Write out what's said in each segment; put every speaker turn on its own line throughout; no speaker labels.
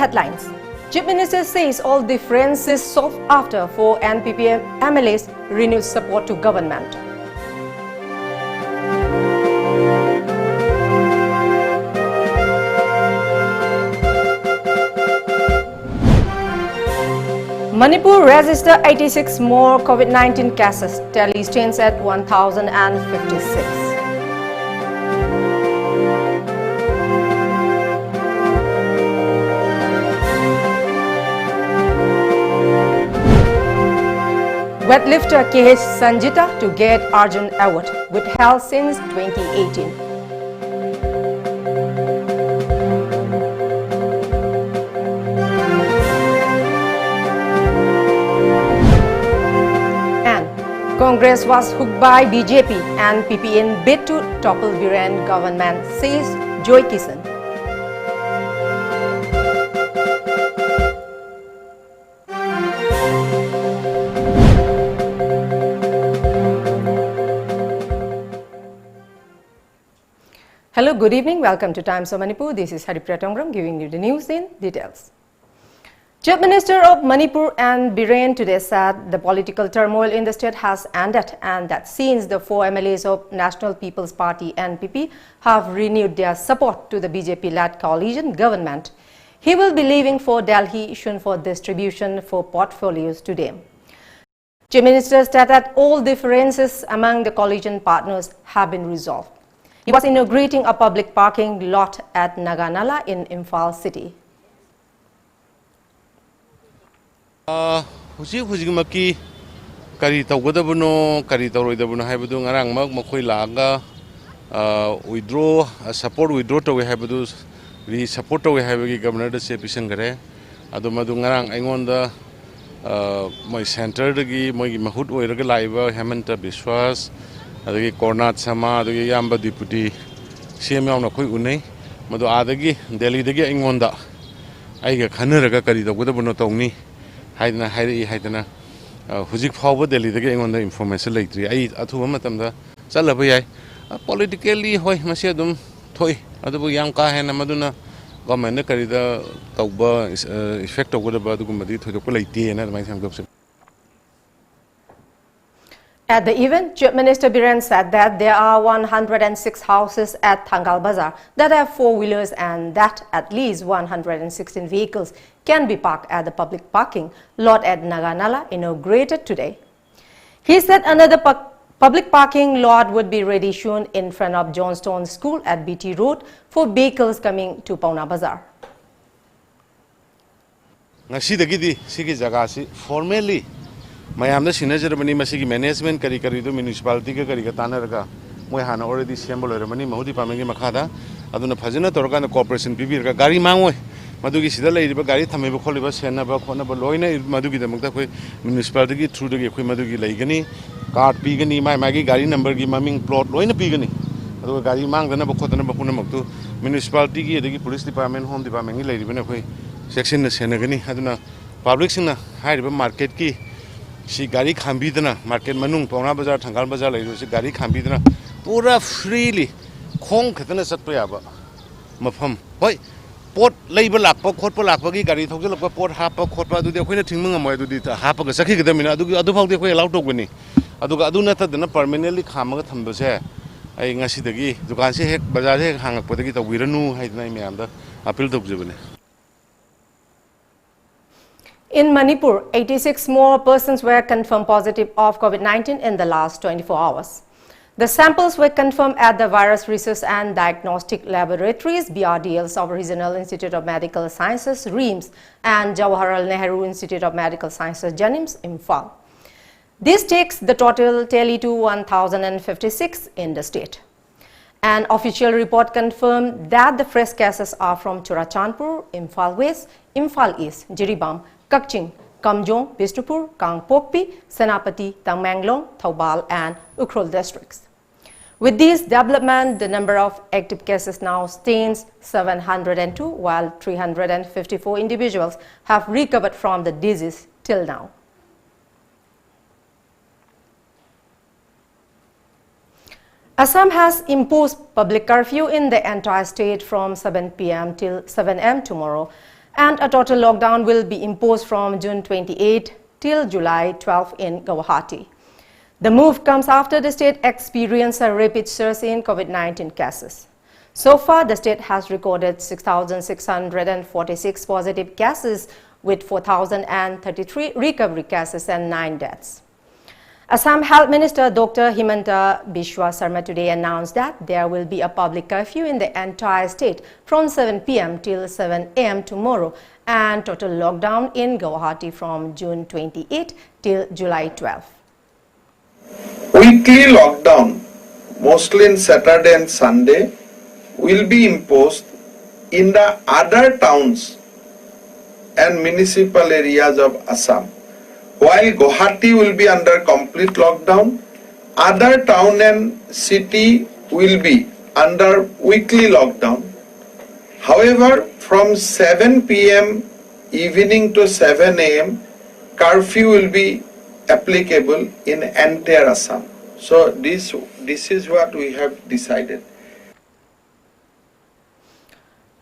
headlines. Chief Minister says all differences solved after 4 NPP MLAs renewed support to government. Manipur registered 86 more COVID-19 cases. Tally stands at 1,056. Weightlifter KH Sanjita to get Arjun Award, withheld since 2018. And Congress was hooked by BJP and PP in bid to topple Biren government, says Joy Kisan. Hello, good evening. Welcome to Times of Manipur. This is HARIPRIYA giving you the news in details. Chief Minister of Manipur and Biren today said the political turmoil in the state has ended and that since the 4 MLAs of National People's Party NPP have renewed their support to the BJP-led coalition government, he will be leaving for Delhi soon for distribution for portfolios to them. Chief Minister said that all differences among the coalition partners have been resolved. He was inaugurating a public parking lot at Naganala in Imphal city.
Hujimaki Karita Wadabuno, Karita Rodabuno Habadu, Narang Mag Makoi Laga, withdraw, support withdraw to Habadus, we support to have Governor the Sepisangare, Adumadungarang, Angonda, my center, the Mahut, Laiva, Hamanta Biswas. Adagi Kornat Sama, adagi Yamba Deputy CM na koi unai, madu adagi Delhi dagi ingonda, aiga khanaraga karida wadabuno tongni, haidana, hujik fawba Delhi dagi ingonda information laitri, ai athuwa matamda chalabayai, politically hoi masih adum thoi, adabu yang kahena maduna government karida tauba effect tawba adugumadi thoi ko laiti na mai samgap.
At the event, Chief Minister Biren said that there are 106 houses at Thangal Bazaar that have four-wheelers and that at least 116 vehicles can be parked at the public parking lot at Naganala, inaugurated today. He said another public parking lot would be ready soon in front of Johnstone School at BT Road for vehicles coming to Pauna Bazaar.
Formally, Mayamda Sinajarmani Masiki management Karikarido municipality Karikatanaraga, Mohana already assembled Remani, Mahudi Pamagi Makada, Aduna Pazina Torgan Corporation Bibi, Gari Mangwe, Madugi Sidala, Gari Tamebo Holiba, Senaba, Konaba Loina, Madugi the Mukta municipality through the Madugi Lagani, Card Pigani, my Maggie Gari number Gimaming plot, Loina Pigani, Gari Mang, the Nabakota Nabakunamatu, municipality, the police department, home department, lady Benakwe, section the Senagani, Aduna, public in a high market key. She Gari Kambidana, Market Manung, Pauna Bazaar, Thangal Bazaar, Gari Kambidana, Pura freely, Kong Katana Satpayaba, Mafam, Boy, Port Label Lapa, Corpo Lapagi, Gari, Toka, Port Hapa, Corpa, do the Queen of Timung, do the Hapa, Saki, the Mina, Adu the way allowed to win. Adunata, the permanently Kamaga Tambase, I Nasidagi, Dukansi, Bazar, hang up with the Wiranu, Haidnamianda, appeal to Jubile.
In Manipur, 86 more persons were confirmed positive of COVID-19 in the last 24 hours. The samples were confirmed at the Virus Research and Diagnostic Laboratories, BRDLs of Regional Institute of Medical Sciences, RIMS, and Jawaharlal Nehru Institute of Medical Sciences, JANIMS, Imphal. This takes the total tally to 1,056 in the state. An official report confirmed that the fresh cases are from Churachandpur, Imphal West, Imphal East, Jiribam, Kakching, Kamjong, Bishnupur, Kangpokpi, Senapati, Tangmenglong, Thoubal, and Ukhrul districts. With this development, the number of active cases now stands 702, while 354 individuals have recovered from the disease till now. Assam has imposed public curfew in the entire state from 7 p.m. till 7 a.m. tomorrow, And a total lockdown will be imposed from June 28 till July 12 in Guwahati. The move comes after the state experienced a rapid surge in COVID-19 cases. So far, the state has recorded 6,646 positive cases with 4,033 recovery cases and 9 deaths. Assam Health Minister Dr. Himanta Biswa Sarma today announced that there will be a public curfew in the entire state from 7 p.m. till 7 a.m. tomorrow and total lockdown in Guwahati from June 28 till July 12.
Weekly lockdown, mostly on Saturday and Sunday, will be imposed in the other towns and municipal areas of Assam. While Guwahati will be under complete lockdown, other town and city will be under weekly lockdown. However, from 7 p.m. evening to 7 a.m., curfew will be applicable in entire Assam. So this is what we have decided.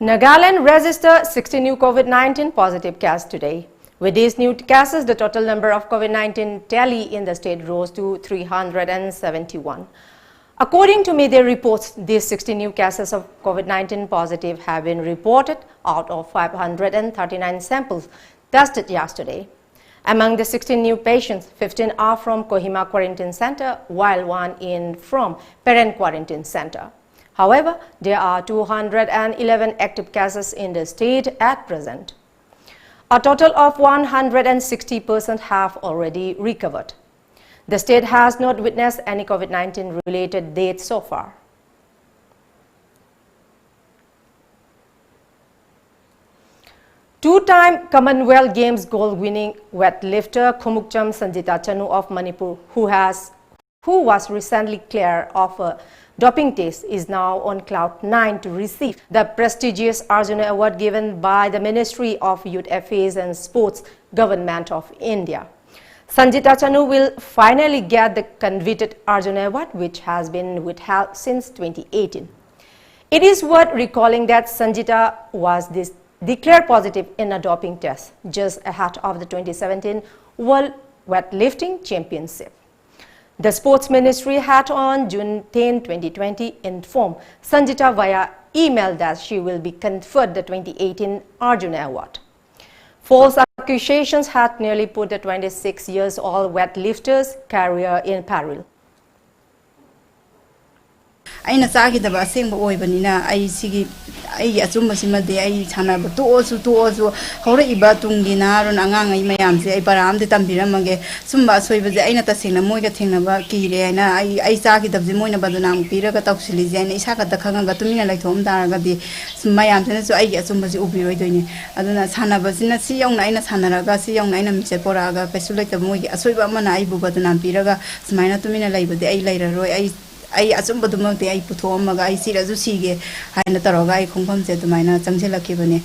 Nagaland registered 60 new COVID-19 positive cases today. With these new cases, the total number of COVID-19 tally in the state rose to 371. According to media reports, these 60 new cases of COVID-19 positive have been reported out of 539 samples tested yesterday. Among the 16 new patients, 15 are from Kohima Quarantine Center, while one is from Parent Quarantine Center. However, there are 211 active cases in the state at present. A total of 160 persons have already recovered. The state has not witnessed any COVID-19 related deaths so far. Two-time Commonwealth Games gold-winning weightlifter Khumukcham Sanjita Chanu of Manipur, who was recently cleared of a doping test, is now on cloud 9 to receive the prestigious Arjuna Award given by the Ministry of Youth Affairs and Sports, Government of India. Sanjita Chanu will finally get the coveted Arjuna Award, which has been withheld since 2018. It is worth recalling that Sanjita was declared positive in a doping test just ahead of the 2017 World Weightlifting Championship. The Sports Ministry had on June 10, 2020 informed Sanjita via email that she will be conferred the 2018 Arjuna Award. False accusations had nearly put the 26-year-old weightlifter's career in peril.
aina saagi da ba seng ba oi banina ai sigi ai achum masima de ai chana ba to osu hore iba tungi na ron angang ai mayam se ai param de tambira mage sumba soi ba je aina ta sengna moi ga thengna ba ki re na ai saagi da je moi na ba na pira ga tawsili je ai isa ga da khanga ga tumina lai thom da ga di mayam se so ai achum ba je ubi roi doini aduna chana ba sina si yong na aina chana ra ga si yong na aina mi se pora ga pesulai ta moi ga asoi ba mana ai bu ba na pira ga smaina tumina lai ba de ai lai ra roi ai achumba dumang te ai puthom ga ai sira ju sige haina taroga ai khongpham je dumaina changjelaki bane.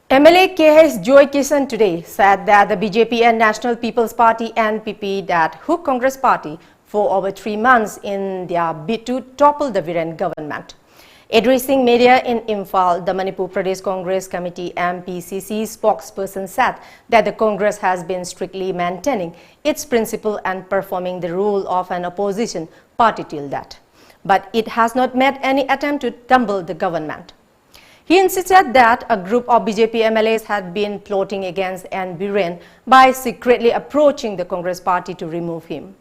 MLA KH Joy Kisan today said that the BJP and National People's Party NPP that hooked Congress Party for over 3 months in their bid to topple the Viren government. Addressing media in Imphal, the Manipur Pradesh Congress Committee MPCC spokesperson said that the Congress has been strictly maintaining its principle and performing the role of an opposition party till that. But it has not made any attempt to tumble the government. He insisted that a group of BJP MLAs had been plotting against N. Biren by secretly approaching the Congress party to remove him.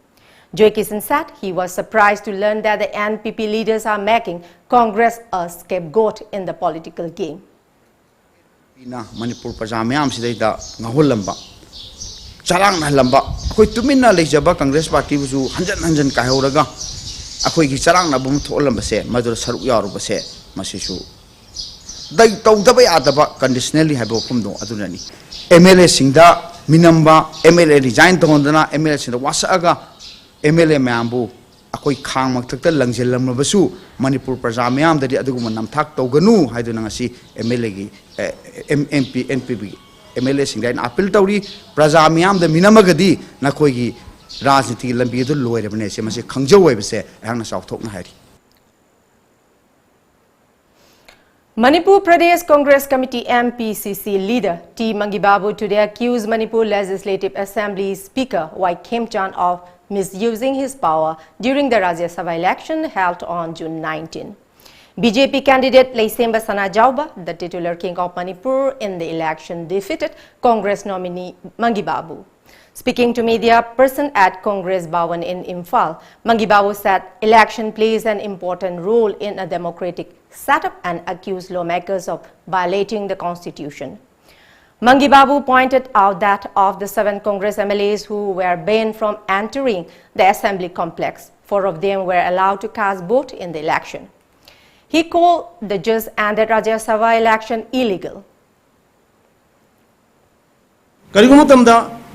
Joy Kisan said he was surprised to learn that the NPP leaders are making Congress a scapegoat in the political game.
Manipur Pajamyam Sida Nahulamba Charang Lamba, Kutumina Lejaba Congress Party was 100 Kahoraga, Akwiki Charang Nabum Tolambase, Mother Saruyarubase, Masishu. They told the way Adaba conditionally have opened Adunani. MLA Singda, Minamba, MLA resigned to Hondana, MLA in the Wasaga. MLA Mambu, Akoi Kang Makta Langzelam Basu, Manipur Pajamiam, the Aduman Tak Toganu, Hydonasi, MLA MP NPB, MLA Singh, Apple Tauri, Prazamiam, the Minamagadi, Nakogi, Raziti, Lambidu, Loy Revenese, Masi Kangjo Webse, and South Toknahari.
Manipur Pradesh Congress Committee MPCC leader T. Mangibabu today accused Manipur Legislative Assembly Speaker Y. Khemchan of misusing his power during the Rajya Sabha election held on June 19. BJP candidate Leisemba Sana Jauba, the titular king of Manipur in the election, defeated Congress nominee Mangibabu. Speaking to media person at Congress Bhawan in Imphal, Mangibabu said election plays an important role in a democratic setup and accused lawmakers of violating the constitution. Mangibabu pointed out that of the 7 Congress MLAs who were banned from entering the assembly complex, 4 of them were allowed to cast vote in the election. He called the just ended Rajya Sabha election illegal.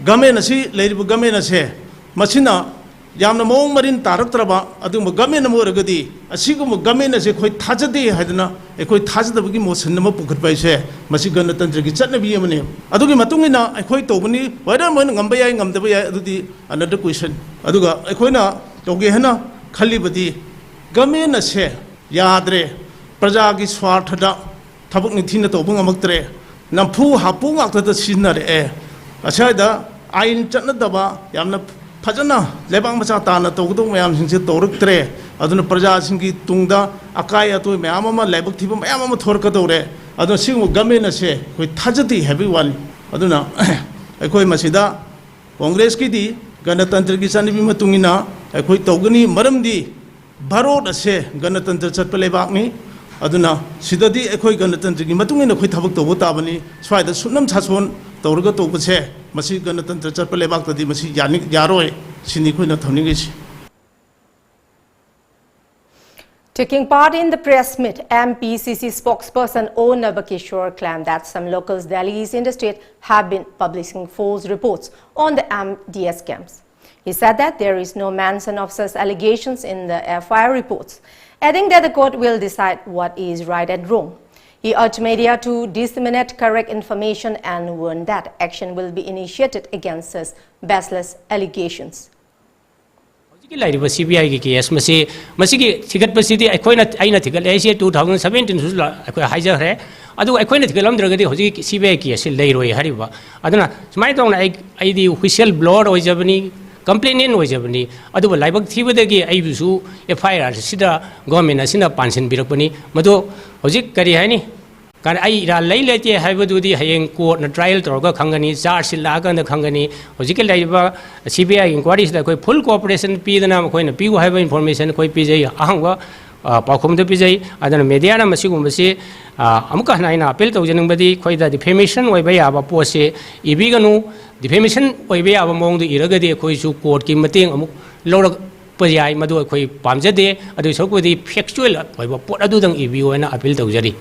Government asi leiribu government ase masina yamna mong marin taraktraba adum government mo ragadi asigu government ase khoi thajade haidna ekhoi thajadabagi motion nama pukhatbai se masi ganatantra gi chatnabi amane adugi matungina ekhoi tobani whether mon ngamba yai ngamdaba yai adudi another question aduga ekhoina toge hana khalibadi government ase yadre praja gi swarthada thabuk ni thina tobung amaktre nampu hapu ngakta sinare e asaida ain chatna daba yamna phajana lebang macha tana togdu mayam singse toruktre aduna praja singi tungda akai atu mayam ama lebak thiba mayam ama thorka dore aduna singu government ase koi thajati heavy one aduna ekoi masida congress ki di ganatantra ki chanibi matungina ekoi togani maramdi bharot ase ganatantra chatpa lebak ni aduna sidadi ekoi ganatantra ki matungina koi thabak tobo tabani swaida sunam chason tawraga tobase masi ganatantra chatpa lebak tadi masi yanik yaroi sini khoi na thawningi.
Taking part in the press meet, MPCC spokesperson O. Nabakishore claimed that some locals Delhi's in the state have been publishing false reports on the MDS camps. He said that there is no mention of such allegations in the FIR reports, adding that the court will decide what is right and wrong. He urged media to disseminate correct information and warned that action will be initiated against such baseless allegations.
CBI case masigi ticket pasiti aina ticket 2017 hajar adu akoina ticket lamdragadi hoji CBI case leiroi hariba aduna smai tong ai di official blower ojabani complainant ojabani adu laibak thibadagi ai bisu FIR sida government asina pansin birakpani madu hoji kari hani kan ai ra leilete haibadudi hayeng court na trial torga khangani charge silaga na khangani hojike laiba CBI inquiry da koi full cooperation pi dana koi na piu haiba information koi pi jai ahangwa pakhom de pi jai adana media na masigum basi amuka naina appeal tawjanang badi koi da defamation oi ba ya ba pose ibi ganu defamation oi ba ya ba mong du iragadi koi su court ki mateng amuk lorag pajai madu koi pamjade adu sokodi factual oi ba pot adu dang ibi oi na appeal tawjari.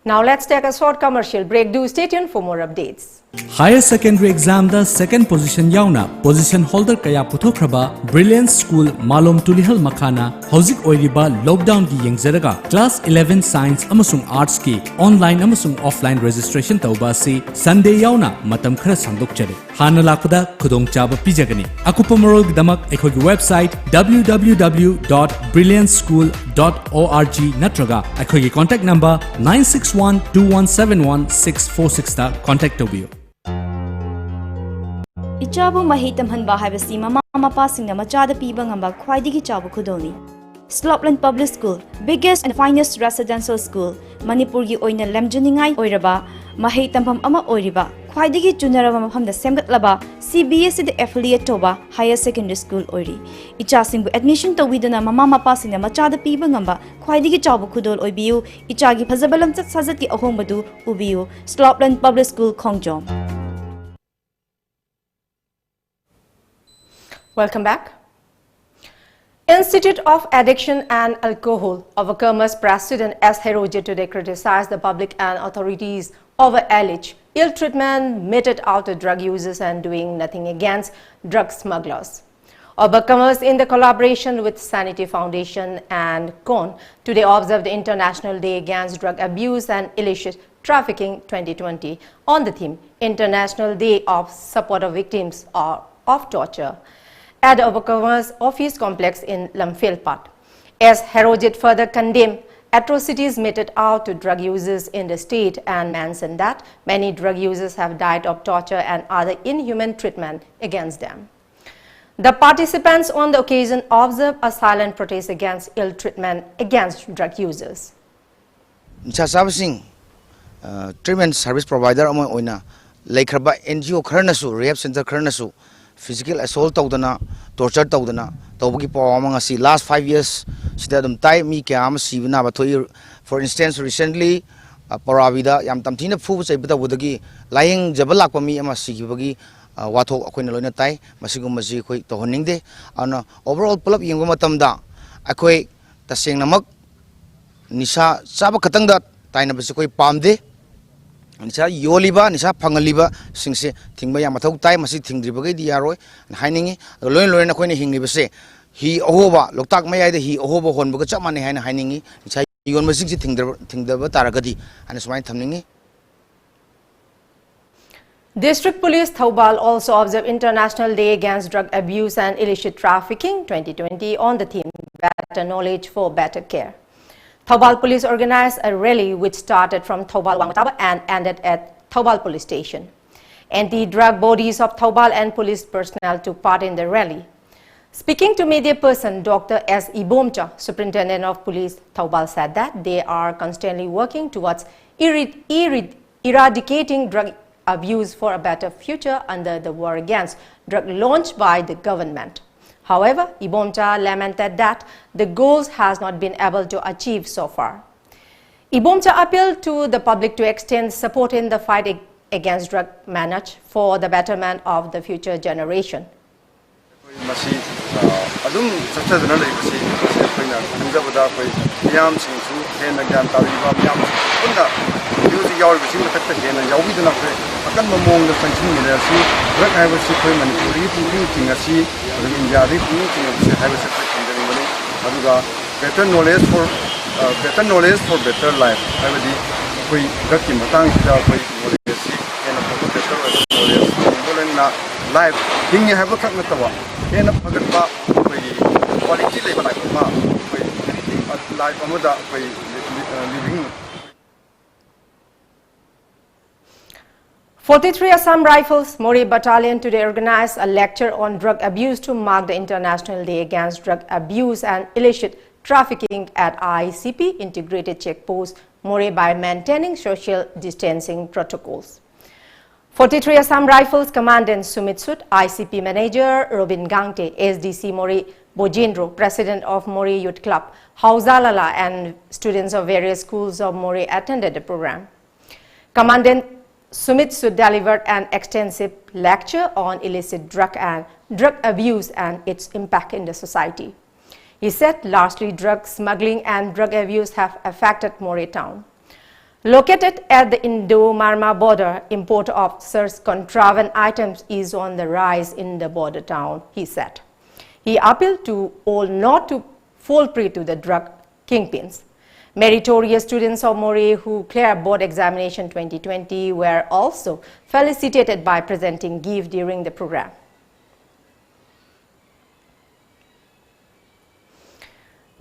Now let's take a short commercial break. Do stay tuned for more updates.
Higher secondary exam the second position yauna position holder kaya puthokraba Brilliant School Malom Tulihal Makhana Hozik Oiriba lockdown gi yengzaraga class 11 science amasung arts ki online amasung offline registration tauba si Sunday yauna matam khara sandokchare hana lakpada khudong chaba pijagani akupa marol damak ekhogi website www.brilliantschool.org natraga ekhogi contact number 9612171646 ta contact tobiyo.
Ichabu mahitam hanba haibasi mama mapasingna machada piba ngamba khwaidigi chabu khudoni. Slopland Public School, biggest and finest residential school, Manipur gi oina lemjuningai oiraba, mahitampham ama oiriba, khwaidigi chunaraba mafamda semgatlaba, CBSE the affiliate toba higher secondary school oiri. Ichasingbu admission towidana mama mapasingna machada piba ngamba khwaidigi chabu khudol oibiu, ichagi phazabalam chat sajat ki ahombadu ubiu, Slopland Public School Khongjom.
Welcome back. Institute of Addiction and Alcohol of Commerce President S. Heroje today criticized the public and authorities over alleged ill treatment meted out to drug users and doing nothing against drug smugglers. Commerce, in the collaboration with Sanity Foundation and CON, today observed the International Day Against Drug Abuse and Illicit Trafficking 2020 on the theme International Day of Support of Victims of Torture at the Commerce Office Complex in Lamphilpat. As Herojit further condemned atrocities meted out to drug users in the state and mentioned that many drug users have died of torture and other inhuman treatment against them. The participants on the occasion observed a silent protest against ill treatment against drug users.
Treatment service provider NGO kharnasu rehab center kharnasu physical assault tawdana torture tawdana tawbagi pawamang asi last 5 years sida dum tai mi kyam sibna ba thoi. For instance, recently paravida yam tamthina phu chai bita budagi lying jabalak pa mi ama sigibagi wathok akoina loina tai masigum masi khoi tohoningde ana overall pulap yengba matamda akoi taseng namak nisa chaba khatangda taina basi koi pamde nisa yoliba nisa phangaliba singse thingba ya mathau tai masi thingdribagai di yaroi hainingi loin loin na khoine hingli base hi ahoba loktak mayai de hi ahoba honbuga chamane haina hainingi nisa yon masing si thingdaba taragadi ana sumai thamningi.
District Police Thoubal also observed International Day Against Drug Abuse and Illicit Trafficking 2020 on the theme Better Knowledge for Better Care. Thoubal Police organized a rally which started from Thoubal Wangtaba and ended at Thoubal Police Station. Anti-drug bodies of Thoubal and police personnel took part in the rally. Speaking to media person Dr. S. Ibomcha, Superintendent of Police Thoubal, said that they are constantly working towards eradicating drug abuse for a better future under the war against drug launched by the government. However, Ibomcha lamented that the goals has not been able to achieve so far. Ibomcha appealed to the public to extend support in the fight against drug management for the betterment of the future generation.
Better knowledge for better life. Life quality living.
43 Assam Rifles Mori Battalion today organized a lecture on drug abuse to mark the International Day Against Drug Abuse and Illicit Trafficking at ICP Integrated Checkpost Mori by maintaining social distancing protocols. 43 Assam Rifles Commandant Sumit Sud, ICP Manager Robin Gangte, SDC Mori Bojindro, President of Mori Youth Club, Hauzalala, and students of various schools of Mori attended the program. Commandant Sumit Sud delivered an extensive lecture on illicit drug abuse and its impact in the society. He said largely drug smuggling and drug abuse have affected Mori town. Located at the Indo-Myanmar border, import of such contraband items is on the rise in the border town, he said. He appealed to all not to fall prey to the drug kingpins. Meritorious students of Mori who cleared board examination 2020 were also felicitated by presenting gift during the program.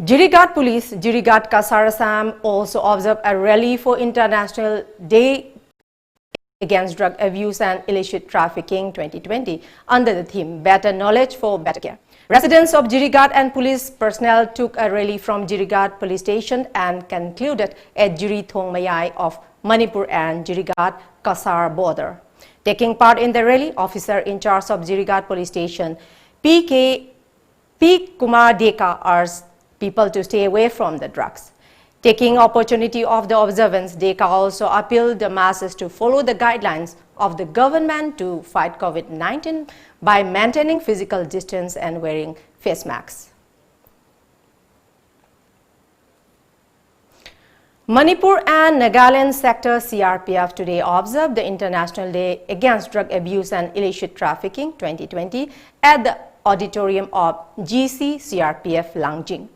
Jirigat Police, Jirigat Kasar Assam also observed a rally for International Day Against Drug Abuse and Illicit Trafficking 2020 under the theme Better Knowledge for Better Care. Residents of Jirigat and police personnel took a rally from Jirigat Police Station and concluded at Jiri Thongmayai of Manipur and Jirigat Kasar border. Taking part in the rally, officer in charge of Jirigat Police Station, P. Kumar Deka, urged people to stay away from the drugs. Taking opportunity of the observance, Deka also appealed the masses to follow the guidelines of the government to fight COVID-19 by maintaining physical distance and wearing face masks. Manipur and Nagaland sector CRPF today observed the International Day Against Drug Abuse and Illicit Trafficking 2020 at the auditorium of GC CRPF Langjing.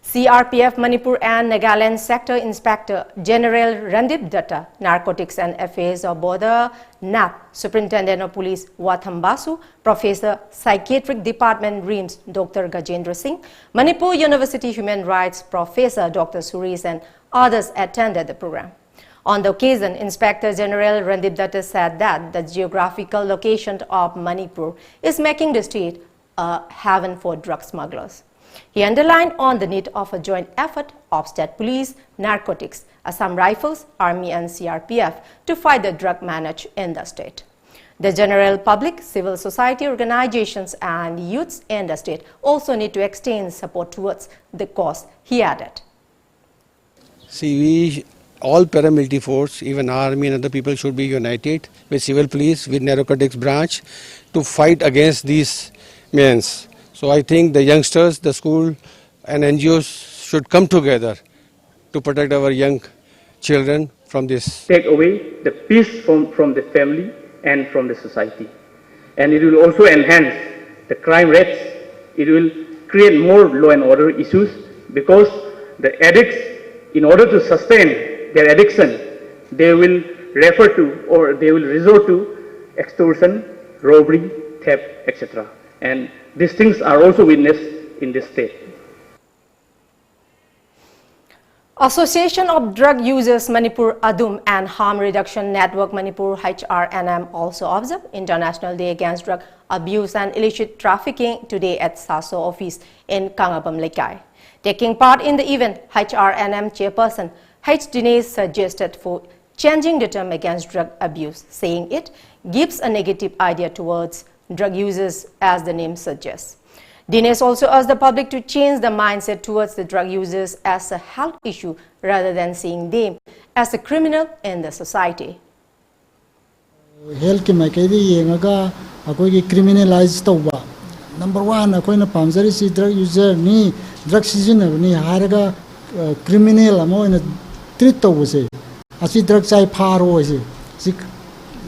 CRPF Manipur and Nagaland Sector Inspector General Randip Datta, Narcotics and Affairs of Border NAP, Superintendent of Police Wathambasu, Professor Psychiatric Department RIMS Dr. Gajendra Singh, Manipur University Human Rights Professor Dr. Suresh and others attended the program. On the occasion, Inspector General Randip Datta said that the geographical location of Manipur is making the state a haven for drug smugglers. He underlined on the need of a joint effort of state police, narcotics, Assam Rifles, Army and CRPF to fight the drug managed in the state. The general public, civil society organizations and youths in the state also need to extend support towards the cause, he added.
See, all paramilitary force, even army and other people should be united with civil police, with narcotics branch to fight against these men. So I think the youngsters, the school and NGOs should come together to protect our young children from this.
Take away the peace from the family and from the society. And it will also enhance the crime rates. It will create more law and order issues because the addicts, in order to sustain their addiction, they will refer to or they will resort to extortion, robbery, theft, etc. And these things are also witnessed in this state.
Association of Drug Users Manipur ADUM and Harm Reduction Network Manipur HRNM also observed International Day Against Drug Abuse and Illicit Trafficking today at SASO office in Kangabam Lekai. Taking part in the event, HRNM chairperson H. Dinesh suggested for changing the term against drug abuse, saying it gives a negative idea towards drug users as the name suggests. Dinesh also urged the public to change the mindset towards the drug users as a health issue rather than seeing them as a criminal in the society.
Health criminalized number one, drug user ni drug season ni haraga criminal amo in a treat to asi drug sai paro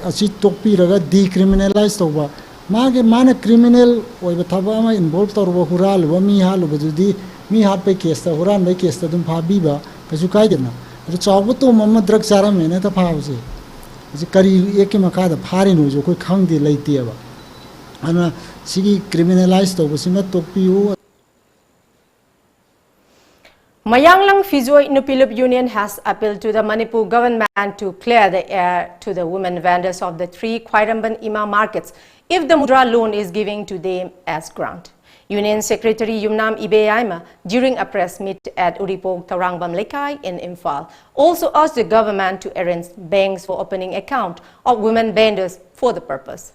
asi topi raga decriminalized over. Mana criminal or Bataba involved or Hural, Wami Halu, me had by Kesta, Huran by Kesta, Pabiba, Pazukaidina. It's all what Mamma drug Saraman at a pause. It's a Kari Yakimakada, Parinus, who could count the late Diava. And Sigi criminalized over Simatopiu.
Mayanglang Fizoy Nupilip Union has appealed to the Manipur government to clear the air to the women vendors of the 3 Khwairamban Ima markets if the Mudra loan is given to them as grant. Union Secretary Yumnam Ibeyaima, during a press meet at Uripog Tarangbam Lekai in Imphal, also asked the government to arrange banks for opening account of women vendors for the purpose.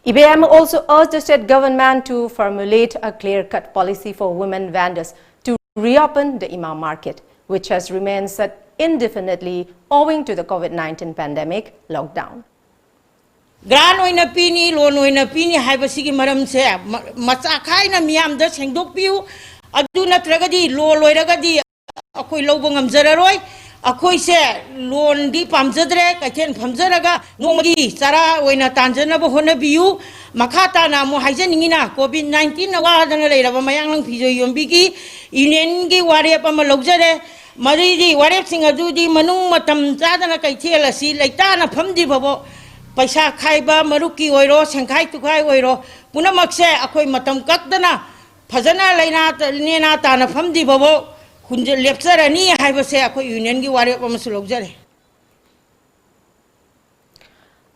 Ibeyaima also urged the state government to formulate a clear-cut policy for women vendors to reopen the Ima market, which has remained shut indefinitely owing to the COVID-19 pandemic lockdown.
Gran oina pini, loan oina pini, haibasigi maram se, masakai na miyam da sengdok piu, adu na tragadi, lo loiragadi, akoi lobongam zararoi, akoi se, loan di pamzadre, kachen pamzaraga, nomagi, sara oina tanjana bohona biu, makata na mo haizen ingina, COVID-19 na wadana leira, mayang lang piso yombiki, inengi warep ama logjare, maridi warep singadudi, manung matam zadana kaitela si, laitana pamdi babo, Paisa Kaiba, Maruki Oiro, Sankai to Kai Oiro, Punamakse, Akoi Matam Katana, Pazana Lena, Nena Tana from the Bobo, Kunja Lepser and Nia Hibase, Akoi Union, Giwari Omasulogere.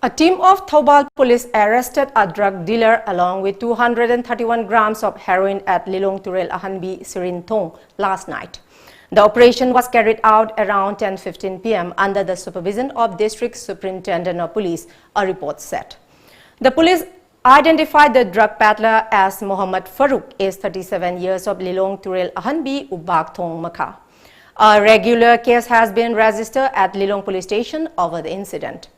A team of Thobal police arrested a drug dealer along with 231 grams of heroin at Lilong Turel Ahanbi Sirintong last night. The operation was carried out around 10:15 p.m. under the supervision of District Superintendent of Police, a report said. The police identified the drug peddler as Mohammad Farooq, aged 37 years of Lilong Turel Ahanbi, Ubak Thong Makha. A regular case has been registered at Lilong Police Station over the incident.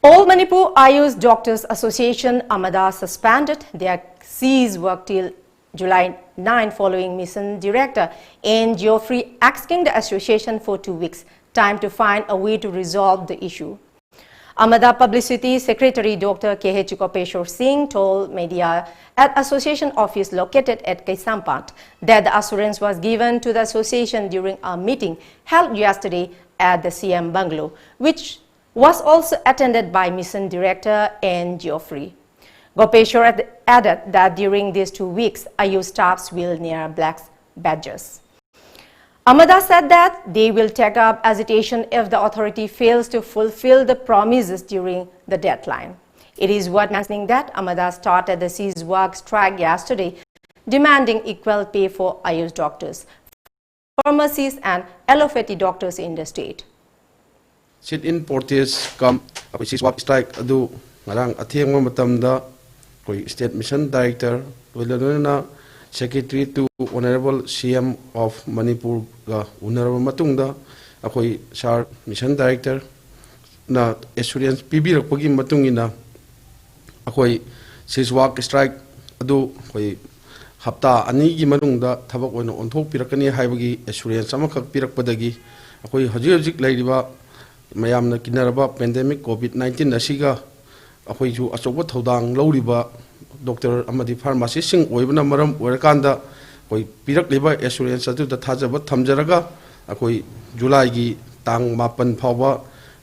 All Manipur Ayush Doctors Association Amada suspended their cease work till July 9 following mission director N. Geoffrey asking the association for 2 weeks time to find a way to resolve the issue. Amada Publicity Secretary Dr. K.H. Gopeshwar Singh told media at association office located at Kaisampat that the assurance was given to the association during a meeting held yesterday at the CM Bungalow, which was also attended by Mission Director N. Geoffrey. Gopeshwar added that during these 2 weeks, IU staffs will wear black badges. Amada said that they will take up agitation if the authority fails to fulfill the promises during the deadline. It is worth mentioning that Amada started the cease work strike yesterday, demanding equal pay for IU's doctors, pharmacists and allopathy doctors in the state.
Sit-in protest come cease work strike adu ngarang athengma matamda koi state mission director loilana secretary to honorable CM of Manipur ga unaraba matungda akoi sar mission director na assurance pibirakpagi matungina akoi cease work strike adu koi hapta ani gi manungda thabak oina onthok pirakani haibagi assurance amakak pirakpadagi akoi hojik lairiba mayamna kinaraba pandemic COVID-19 asiga akoi ju achoba thodang loriba doctor amadi pharmacist sing oibna maram orakanda koi pirak liba assurance atu da thajaba thamjaraga akoi July gi tang 8 phawba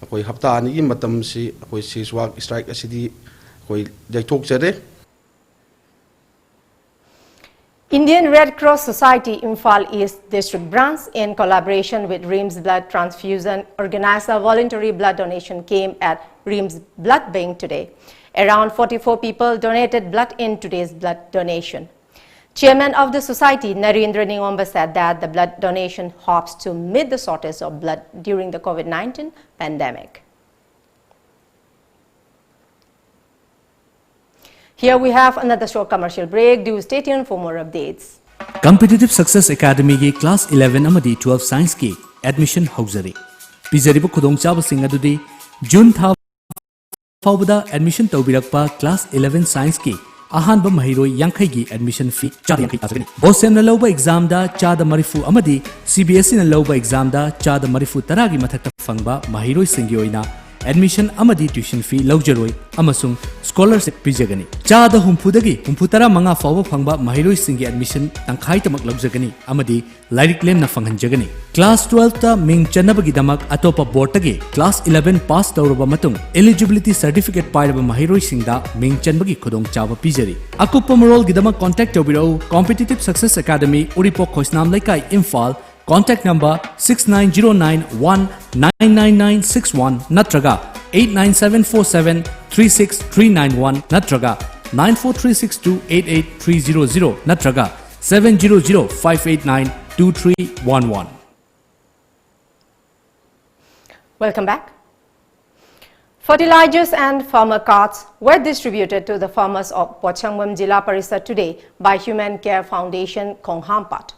akoi hapta ani gi matam si akoi cease work strike asidi koi jaithok jare.
Indian Red Cross Society Imphal East District Branch, in collaboration with RIMS Blood Transfusion, organized a voluntary blood donation camp at RIMS Blood Bank today. Around 44 people donated blood in today's blood donation. Chairman of the society, Narendra Ningomba, said that the blood donation hopes to meet the shortage of blood during the COVID-19 pandemic. Here we have another short commercial break. Do stay tuned for more updates.
Competitive Success Academy ki Class 11 amadi 12 Science ki admission hauzari. Pizaribu khudong chaba sing adudi June tha faubada admission taubirakpa Class 11 Science ki ahanba mahiroi yankhai gi admission fee chada yankhai azagani. Bosem na lauba exam da chada marifu amadi CBSE na lauba exam da chada marifu taragi mathakta fangba mahiroi singi oina admission amadi tuition fee laujaroi amasung scholarship pijagani. Chada humphudagi humphutara manga fawa phangba mahiroi singi admission tangkhai tamak laujagani amadi lairik lem na fanghanjagani. Class 12 ta ming chanabagi damak atopa board tagi Class 11 pass tawraba matung eligibility certificate pairaba mahiroi singda ming chanbagi khudong chawa pijari. Akupa marol gidamak contact tawbirau Competitive Success Academy Uripok Khoisnam Laikai Imphal. Contact number 6909199961 natraga 89747 natraga 9436288 natraga 700-589-2311.
Welcome back. Fertilizers and farmer cards were distributed to the farmers of Pochangmam Jilla Parishad today by Human Care Foundation Konghampat.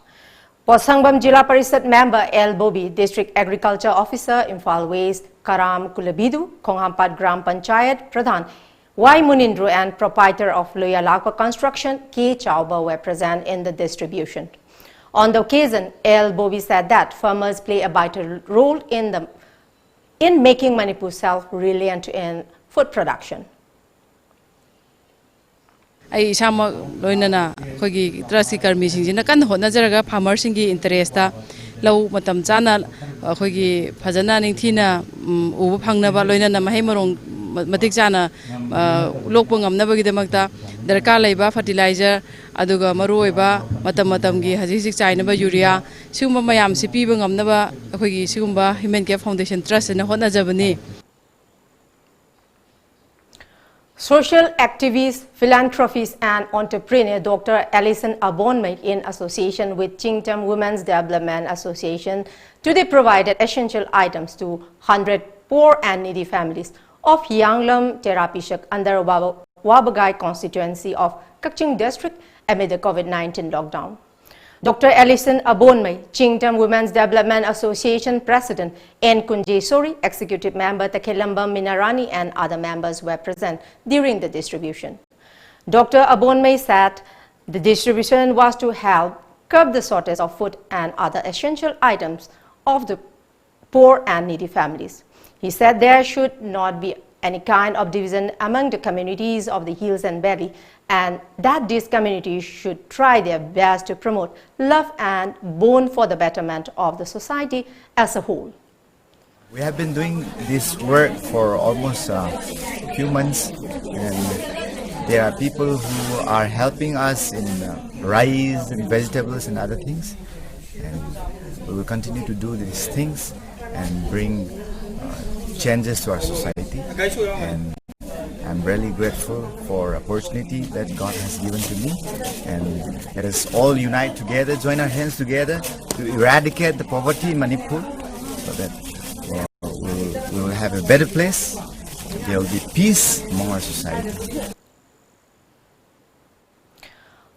Pochangmam Jilla Parishad member L. Bobi, District Agriculture Officer, Imphal West, Karam Kulabidu, Konghampat Gram Panchayat, Pradhan, Y. Munindro, and proprietor of Loyalakwa Construction, K. Chauba, were present in the distribution. On the occasion, L. Bobi said that farmers play a vital role in making Manipur self-reliant in food production.
I sama loinana khogi trasi karmi singjina kan hona jaraga farmer singi interest ta lau matam chana khogi phajana ningthina ubu phangna ba loinana mahai marong matik chana lokpangam na bagi demakta darka laiba fertilizer aduga maroi ba matam gi hajik chaina ba urea sigumba mayam si piba ngamna ba khogi sigumba Human Care Foundation Trust na hona jabani.
Social activist, philanthropist and entrepreneur Dr. Alison Abonmai, in association with Chingtam Women's Development Association, today provided essential items to 100 poor and needy families of Yanglam Terapishak under Wabagai constituency of Kakching district amid the COVID-19 lockdown. Dr. Alison Abonmai, Chingtam Women's Development Association President, N. Kunjesori, Executive Member Takilamba Minarani, and other members were present during the distribution. Dr. Abonmai said the distribution was to help curb the shortage of food and other essential items of the poor and needy families. He said there should not be any kind of division among the communities of the hills and valley, and that these communities should try their best to promote love and bond for the betterment of the society as a whole.
We have been doing this work for almost a few months, and there are people who are helping us in rice and vegetables and other things, and we will continue to do these things and bring changes to our society. And I'm really grateful for opportunity that God has given to me, and let us all unite together, join our hands together to eradicate the poverty in Manipur, so that we will have a better place. There will be peace among our society.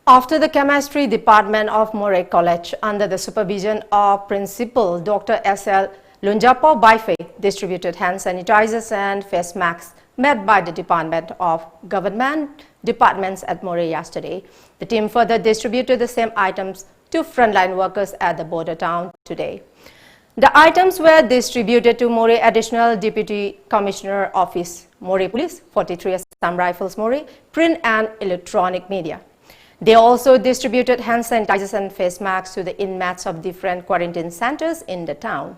After the chemistry department of Moray College, under the supervision of Principal Dr. S.L. Lunjapo Baife, distributed hand sanitizers and face masks met by the Department of Government departments at Moray yesterday. The team further distributed the same items to frontline workers at the border town today. The items were distributed to Moray Additional Deputy Commissioner Office, Moray Police, 43 Assam Rifles Moray, print and electronic media. They also distributed hand sanitizers and face masks to the inmates of different quarantine centers in the town.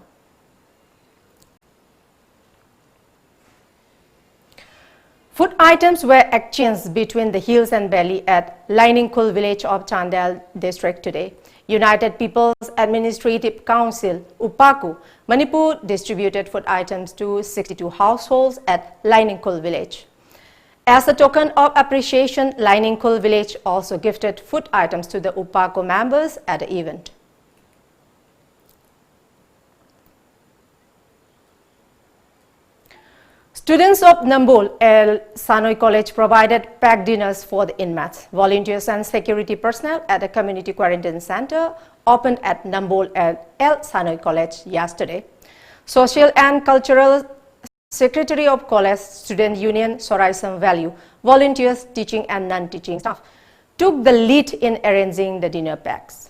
Food items were exchanged between the hills and valley at Liningkul village of Chandel district today. United People's Administrative Council, UPACU, Manipur distributed food items to 62 households at Liningkul village. As a token of appreciation, Liningkul village also gifted food items to the UPACU members at the event. Students of Nambol El Sanoy College provided packed dinners for the inmates. Volunteers and security personnel at the community quarantine center opened at Nambol El Sanoy College yesterday. Social and Cultural Secretary of College Student Union Soraisam Value, volunteers, teaching and non-teaching staff took the lead in arranging the dinner packs.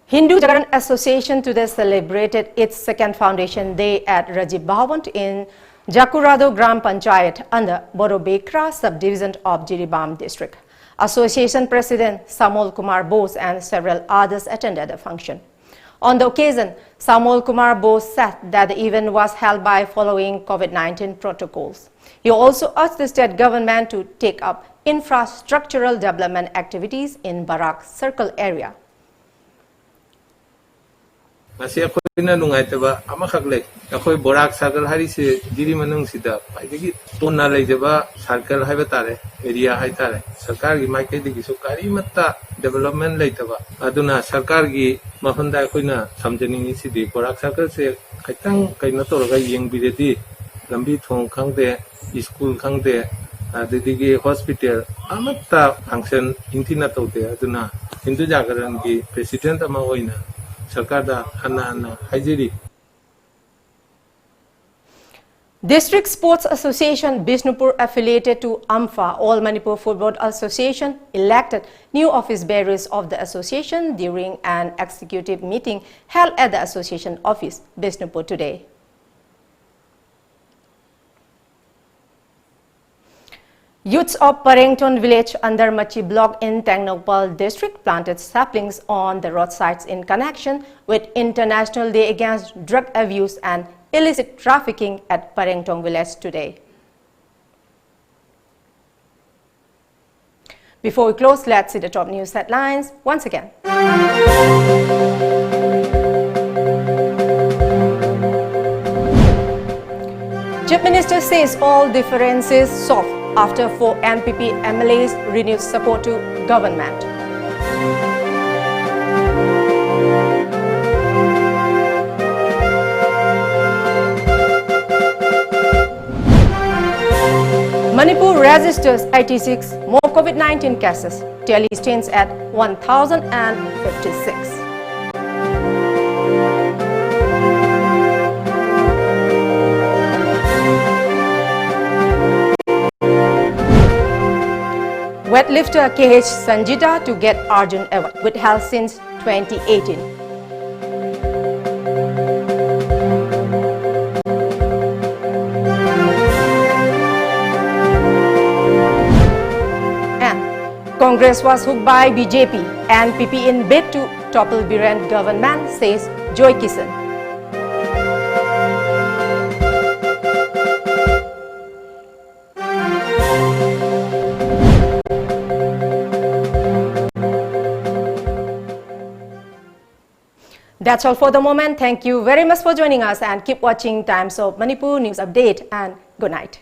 Hindu Jagaran Association today celebrated its second foundation day at Rajiv Bhavan in Jakurado Gram Panchayat under Borobekra subdivision of Jiribam district. Association President Samol Kumar Bose and several others attended the function. On the occasion, Samol Kumar Bose said that the event was held by following COVID-19 protocols. He also urged the state government to take up infrastructural development activities in Barak Circle area.
Masi ako'y na nungaitaba amakhaglek ako'y borak circle hari se diri manung sida paidagi tonna leijaba circle haiba tare area hai tare sarkar gi maikai digi so kari matta development leitaba aduna sarkar gi mafanda ako'y na samjani sidi borak circle se kaitang kaina toroga yengbiredi lambi thong khangde school khangde adigi hospital amatta function intina tawde aduna Hindu Jagaran gi president ama hoina
District Sports Association Bishnupur affiliated to AMFA, All Manipur Football Association, elected new office bearers of the association during an executive meeting held at the association office, Bishnupur today. Youths of Parengton village under Machi block in Tengnopal district planted saplings on the roadsides in connection with International Day Against Drug Abuse and Illicit Trafficking at Parengton village today. Before we close, let's see the top news headlines once again. Chief Minister says all differences solved after 4 NPP MLAs renewed support to government. Manipur registers 86 more COVID-19 cases. Tally stands at 1,056. weightlifter KH Sanjita to get Arjun Award, withheld since 2018. And Congress was hooked by BJP and PP in bid to topple Biren government, says Joy Kisan. That's all for the moment. Thank you very much for joining us and keep watching Times of Manipur News Update and good night.